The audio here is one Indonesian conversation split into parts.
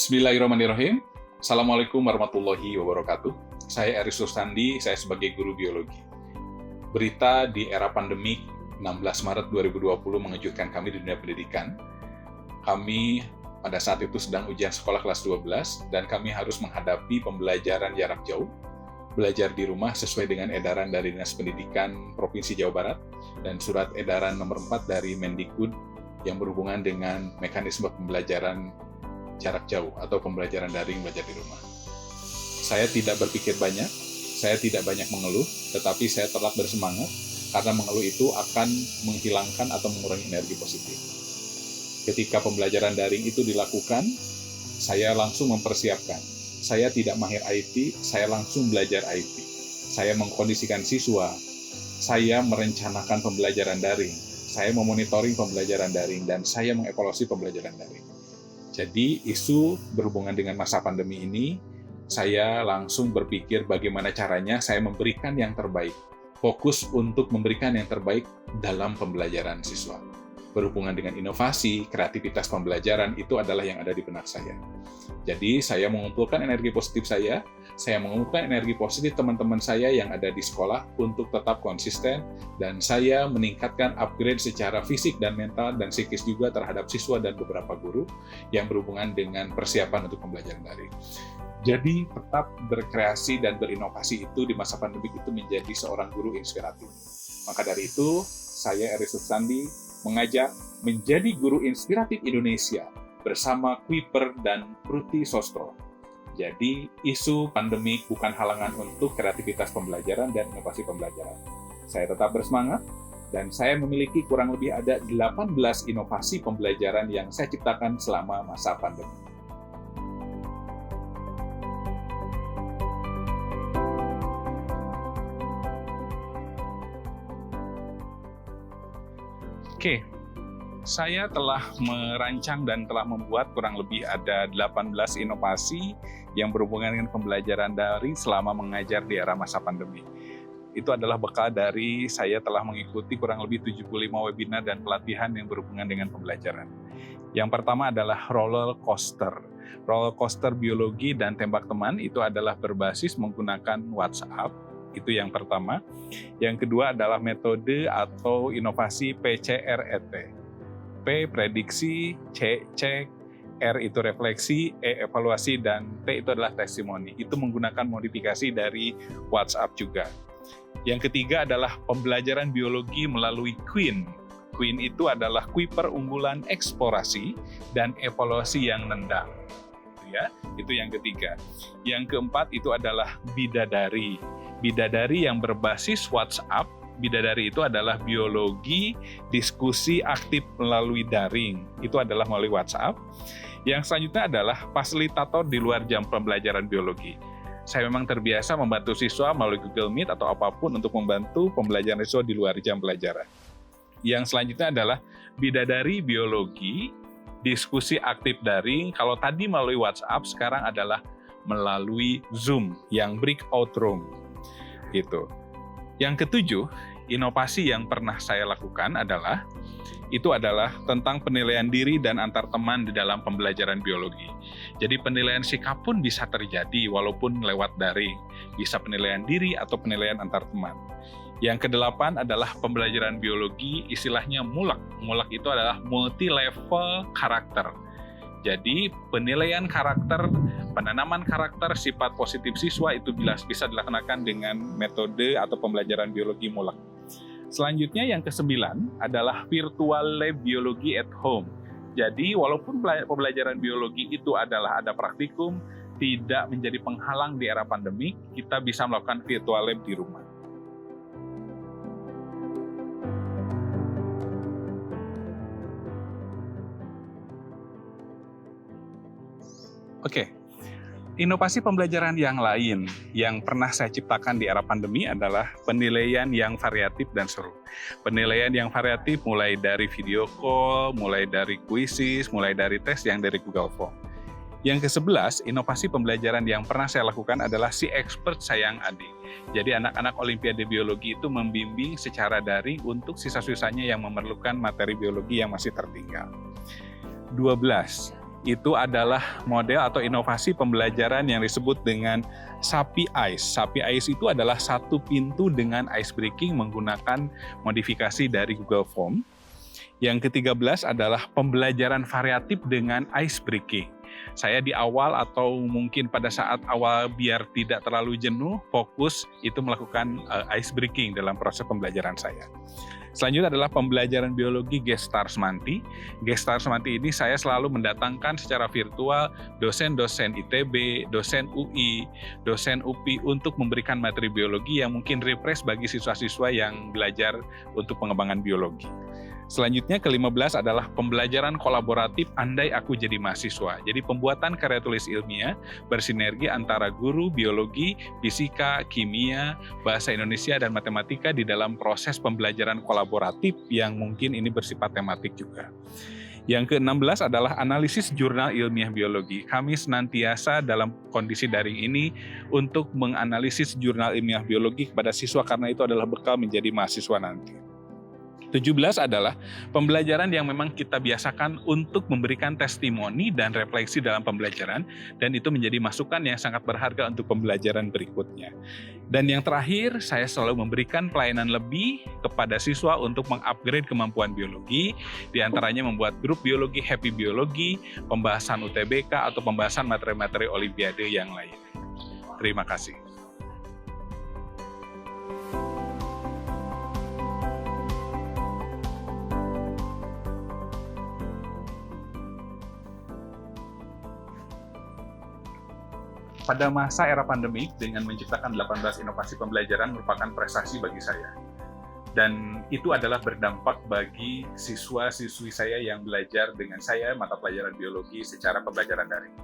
Bismillahirrahmanirrahim. Assalamualaikum warahmatullahi wabarakatuh. Saya Aris Rustandi, saya sebagai guru biologi. Berita di era pandemik 16 Maret 2020 mengejutkan kami di dunia pendidikan. Kami pada saat itu sedang ujian sekolah kelas 12 dan kami harus menghadapi pembelajaran jarak jauh, belajar di rumah sesuai dengan edaran dari Dinas Pendidikan Provinsi Jawa Barat dan surat edaran nomor 4 dari Mendikbud yang berhubungan dengan mekanisme pembelajaran jarak jauh atau pembelajaran daring belajar di rumah. Saya tidak berpikir banyak, saya tidak banyak mengeluh, tetapi saya tetap bersemangat karena mengeluh itu akan menghilangkan atau mengurangi energi positif. Ketika pembelajaran daring itu dilakukan, saya langsung mempersiapkan. Saya tidak mahir IT, saya langsung belajar IT. Saya mengkondisikan siswa, saya merencanakan pembelajaran daring, saya memonitoring pembelajaran daring, dan saya mengevaluasi pembelajaran daring. Jadi, isu berhubungan dengan masa pandemi ini, saya langsung berpikir bagaimana caranya saya memberikan yang terbaik. Fokus untuk memberikan yang terbaik dalam pembelajaran siswa. Berhubungan dengan inovasi, kreativitas pembelajaran, itu adalah yang ada di benak saya. Jadi, saya mengumpulkan energi positif saya mengumpulkan energi positif teman-teman saya yang ada di sekolah untuk tetap konsisten, dan saya meningkatkan upgrade secara fisik dan mental dan psikis juga terhadap siswa dan beberapa guru yang berhubungan dengan persiapan untuk pembelajaran daring. Jadi, tetap berkreasi dan berinovasi itu di masa pandemi itu menjadi seorang guru inspiratif. Maka dari itu, saya Aris Rustandi mengajak menjadi guru inspiratif Indonesia bersama Kuiper dan Pruti Sostro. Jadi, isu pandemi bukan halangan untuk kreativitas pembelajaran dan inovasi pembelajaran. Saya tetap bersemangat, dan saya memiliki kurang lebih ada 18 inovasi pembelajaran yang saya ciptakan selama masa pandemi. Oke, saya telah merancang dan telah membuat kurang lebih ada 18 inovasi yang berhubungan dengan pembelajaran daring selama mengajar di era masa pandemi. Itu adalah bekal dari saya telah mengikuti kurang lebih 75 webinar dan pelatihan yang berhubungan dengan pembelajaran. Yang pertama adalah roller coaster. Roller coaster biologi dan tembak teman itu adalah berbasis menggunakan WhatsApp. Itu yang pertama. Yang kedua adalah metode atau inovasi PCRET. P prediksi, C cek, R itu refleksi, E evaluasi, dan T itu adalah testimoni. Itu menggunakan modifikasi dari WhatsApp juga. Yang ketiga adalah pembelajaran biologi melalui Queen. Queen itu adalah Kuiper unggulan eksplorasi dan evaluasi yang nendang. Itu yang ketiga. Yang keempat itu adalah bidadari. Bidadari yang berbasis WhatsApp. Bidadari itu adalah biologi diskusi aktif melalui daring. Itu adalah melalui WhatsApp. Yang selanjutnya adalah fasilitator di luar jam pembelajaran biologi. Saya memang terbiasa membantu siswa melalui Google Meet atau apapun untuk membantu pembelajaran siswa di luar jam pelajaran. Yang selanjutnya adalah bidadari biologi diskusi aktif daring. Kalau tadi melalui WhatsApp, sekarang adalah melalui Zoom yang breakout room. Gitu. Yang ketujuh, inovasi yang pernah saya lakukan adalah tentang penilaian diri dan antar teman di dalam pembelajaran biologi. Jadi penilaian sikap pun bisa terjadi walaupun lewat daring. Bisa penilaian diri atau penilaian antar teman. Yang kedelapan adalah pembelajaran biologi, istilahnya MULAK. MULAK itu adalah multi-level karakter. Jadi penilaian karakter, penanaman karakter sifat positif siswa itu bisa dilaksanakan dengan metode atau pembelajaran biologi MULAK. Selanjutnya yang ke-9 adalah virtual lab biologi at home. Jadi walaupun pembelajaran biologi itu adalah ada praktikum, tidak menjadi penghalang di era pandemi, kita bisa melakukan virtual lab di rumah. Oke, inovasi pembelajaran yang lain yang pernah saya ciptakan di era pandemi adalah penilaian yang variatif dan seru. Penilaian yang variatif mulai dari video call, mulai dari kuisis, mulai dari tes yang dari Google Form. Yang ke-11, inovasi pembelajaran yang pernah saya lakukan adalah si expert sayang adik. Jadi anak-anak Olimpiade Biologi itu membimbing secara daring untuk siswa-siswanya yang memerlukan materi biologi yang masih tertinggal. 12. itu adalah model atau inovasi pembelajaran yang disebut dengan SAPI ICE. SAPI ICE itu adalah satu pintu dengan ice breaking menggunakan modifikasi dari Google Form. Yang ke-13 adalah pembelajaran variatif dengan ice breaking. Saya di awal atau mungkin pada saat awal biar tidak terlalu jenuh, fokus itu melakukan ice breaking dalam proses pembelajaran saya. Selanjutnya adalah pembelajaran biologi Gestar Semanti. Gestar Semanti ini saya selalu mendatangkan secara virtual dosen-dosen ITB, dosen UI, dosen UPI untuk memberikan materi biologi yang mungkin refresh bagi siswa-siswa yang belajar untuk pengembangan biologi. Selanjutnya ke-15 adalah pembelajaran kolaboratif andai aku jadi mahasiswa. Jadi pembuatan karya tulis ilmiah bersinergi antara guru biologi, fisika, kimia, bahasa Indonesia, dan matematika di dalam proses pembelajaran kolaboratif yang mungkin ini bersifat tematik juga. Yang ke-16 adalah analisis jurnal ilmiah biologi. Kami senantiasa dalam kondisi daring ini untuk menganalisis jurnal ilmiah biologi kepada siswa karena itu adalah bekal menjadi mahasiswa nanti. 17 adalah pembelajaran yang memang kita biasakan untuk memberikan testimoni dan refleksi dalam pembelajaran, dan itu menjadi masukan yang sangat berharga untuk pembelajaran berikutnya. Dan yang terakhir, saya selalu memberikan pelayanan lebih kepada siswa untuk mengupgrade kemampuan biologi, diantaranya membuat grup biologi, happy biologi, pembahasan UTBK, atau pembahasan materi-materi olimpiade yang lain. Terima kasih. Pada masa era pandemik, dengan menciptakan 18 inovasi pembelajaran merupakan prestasi bagi saya. Dan itu adalah berdampak bagi siswa-siswi saya yang belajar dengan saya mata pelajaran biologi secara pembelajaran daring.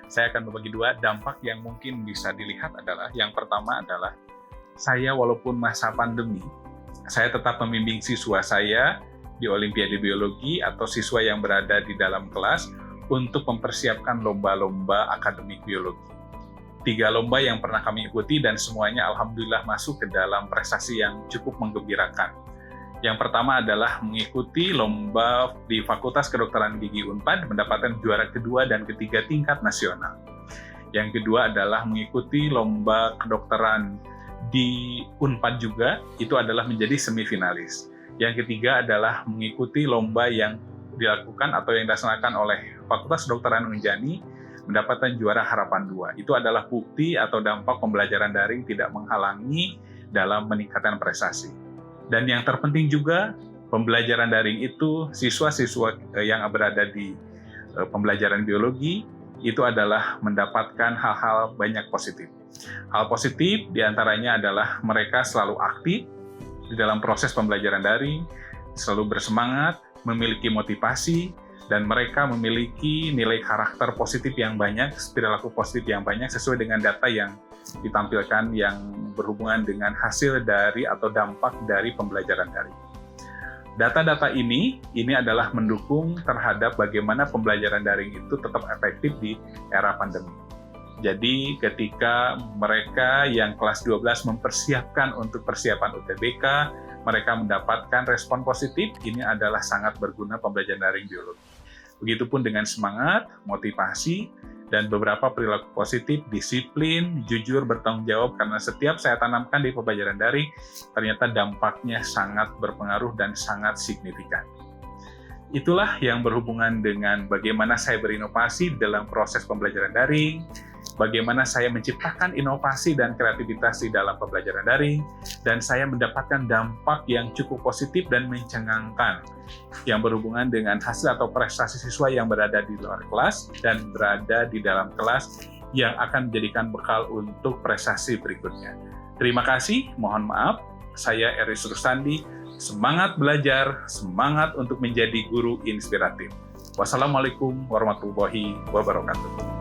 Saya akan membagi dua dampak yang mungkin bisa dilihat adalah, yang pertama adalah, saya walaupun masa pandemi, saya tetap membimbing siswa saya di Olimpiade Biologi atau siswa yang berada di dalam kelas untuk mempersiapkan lomba-lomba akademik biologi. 3 lomba yang pernah kami ikuti dan semuanya alhamdulillah masuk ke dalam prestasi yang cukup menggembirakan. Yang pertama adalah mengikuti lomba di Fakultas Kedokteran Gigi Unpad, mendapatkan juara kedua dan ketiga tingkat nasional. Yang kedua adalah mengikuti lomba kedokteran di Unpad juga, itu adalah menjadi semifinalis. Yang ketiga adalah mengikuti lomba yang dilakukan atau yang dilaksanakan oleh Fakultas Kedokteran Unjani, mendapatkan juara harapan 2. Itu adalah bukti atau dampak pembelajaran daring tidak menghalangi dalam meningkatkan prestasi. Dan yang terpenting juga, pembelajaran daring itu siswa-siswa yang berada di pembelajaran biologi itu adalah mendapatkan hal-hal banyak positif. Hal positif diantaranya adalah mereka selalu aktif di dalam proses pembelajaran daring, selalu bersemangat, memiliki motivasi, dan mereka memiliki nilai karakter positif yang banyak, perilaku positif yang banyak sesuai dengan data yang ditampilkan yang berhubungan dengan hasil dari atau dampak dari pembelajaran daring. Data-data ini adalah mendukung terhadap bagaimana pembelajaran daring itu tetap efektif di era pandemi. Jadi ketika mereka yang kelas 12 mempersiapkan untuk persiapan UTBK, mereka mendapatkan respon positif, ini adalah sangat berguna pembelajaran daring biologi. Begitupun dengan semangat, motivasi, dan beberapa perilaku positif, disiplin, jujur, bertanggung jawab, karena setiap saya tanamkan di pembelajaran daring, ternyata dampaknya sangat berpengaruh dan sangat signifikan. Itulah yang berhubungan dengan bagaimana saya berinovasi dalam proses pembelajaran daring, bagaimana saya menciptakan inovasi dan kreativitas di dalam pembelajaran daring, dan saya mendapatkan dampak yang cukup positif dan mencengangkan yang berhubungan dengan hasil atau prestasi siswa yang berada di luar kelas dan berada di dalam kelas yang akan menjadikan bekal untuk prestasi berikutnya. Terima kasih, mohon maaf, saya Eris Rusandi, semangat belajar, semangat untuk menjadi guru inspiratif. Wassalamualaikum warahmatullahi wabarakatuh.